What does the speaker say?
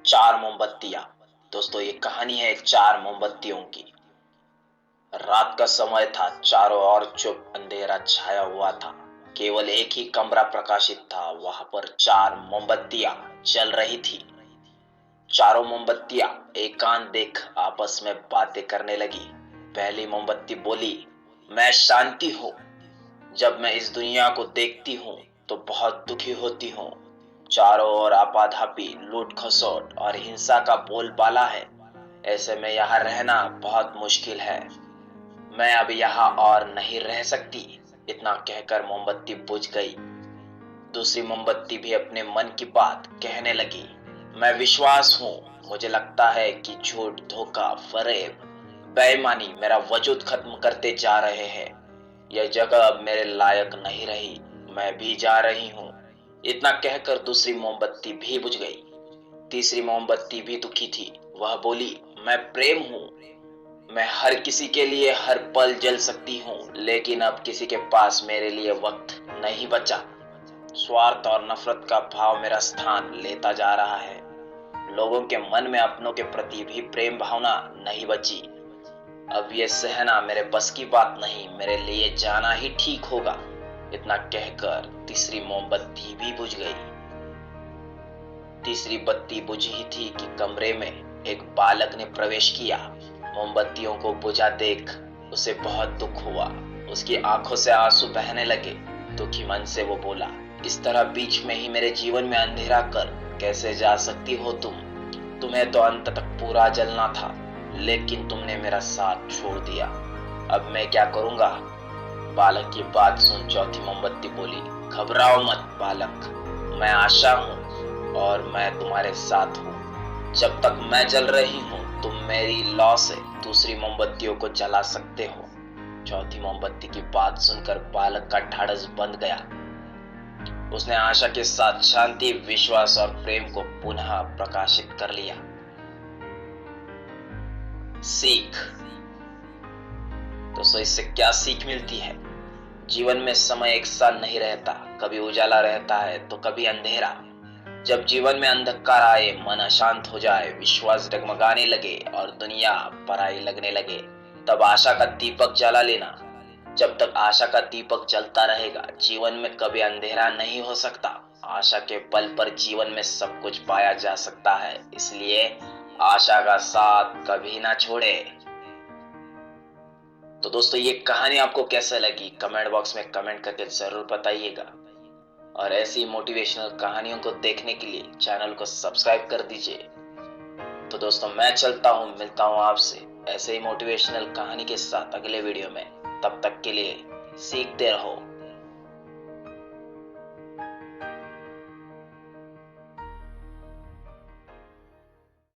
चार मोमबत्तियां। दोस्तों, ये कहानी है चार मोमबत्तियों की। रात का समय था, चारों ओर चुप अंधेरा छाया हुआ था। केवल एक ही कमरा प्रकाशित था, वहां पर चार मोमबत्तियां जल रही थी। चारों मोमबत्तियां एकांत देख आपस में बातें करने लगी। पहली मोमबत्ती बोली, मैं शांति हूं। जब मैं इस दुनिया को देखती हूँ तो बहुत दुखी होती हूँ। चारों ओर आपाधापी, लूट खसोट और हिंसा का बोलबाला है। ऐसे में यहाँ रहना बहुत मुश्किल है। मैं अब यहाँ और नहीं रह सकती। इतना कहकर मोमबत्ती बुझ गई। दूसरी मोमबत्ती भी अपने मन की बात कहने लगी। मैं विश्वास हूँ। मुझे लगता है कि झूठ, धोखा, फरेब, बेईमानी मेरा वजूद खत्म करते जा रहे हैं। यह जगह अब मेरे लायक नहीं रही। मैं भी जा रही हूँ। इतना कहकर दूसरी मोमबत्ती भी बुझ गई। तीसरी मोमबत्ती भी दुखी थी। वह बोली, मैं प्रेम हूँ। मैं हर किसी के लिए हर पल जल सकती हूँ, लेकिन अब किसी के पास मेरे लिए वक्त नहीं बचा। स्वार्थ और नफरत का भाव मेरा स्थान लेता जा रहा है। लोगों के मन में अपनों के प्रति भी प्रेम भावना नहीं बची। अब ये सहना मेरे बस की बात नहीं, मेरे लिए जाना ही ठीक होगा। इतना कहकर तीसरी मोमबत्ती भी बुझ गई। तीसरी बत्ती बुझी ही थी कि कमरे में एक बालक ने प्रवेश किया। मोमबत्तियों को बुझा देख उसे बहुत दुख हुआ। उसकी आंखों से आंसू बहने लगे। दुखी मन से वो बोला, इस तरह बीच में ही मेरे जीवन में अंधेरा कर कैसे जा सकती हो तुम? तुम्हें तो अंत तक पूरा जलना था, लेकिन तुमने मेरा साथ छोड़ दिया। अब मैं क्या करूंगा? बालक की बात सुन चौथी मोमबत्ती बोली, घबराओ मत बालक, मैं आशा हूं और मैं तुम्हारे साथ हूं। जब तक मैं जल रही हूं, तुम मेरी लौ से दूसरी मोमबत्तियों को जला सकते हो। चौथी मोमबत्ती की बात सुनकर बालक का ढाढ़स बंध गया। उसने आशा के साथ शांति, विश्वास और प्रेम को पुनः प्रकाशित कर लिया। सीख। दोस्तों, इससे क्या सीख मिलती है? जीवन में समय एक साथ नहीं रहता। कभी उजाला रहता है तो कभी अंधेरा। जब जीवन में अंधकार आए, मन अशांत हो जाए, विश्वास डगमगाने लगे और दुनिया पराई लगने लगे, तब आशा का दीपक जला लेना। जब तक आशा का दीपक जलता रहेगा, जीवन में कभी अंधेरा नहीं हो सकता। आशा के बल पर जीवन में सब कुछ पाया जा सकता है। इसलिए आशा का साथ कभी ना छोड़े। तो दोस्तों, ये कहानी आपको कैसे लगी? कमेंट बॉक्स में कमेंट करके जरूर बताइएगा। और ऐसी मोटिवेशनल कहानियों को देखने के लिए चैनल को सब्सक्राइब कर दीजिए। तो दोस्तों, मैं चलता हूँ, मिलता हूँ आपसे ऐसे ही मोटिवेशनल कहानी के साथ अगले वीडियो में। तब तक के लिए सीखते रहो।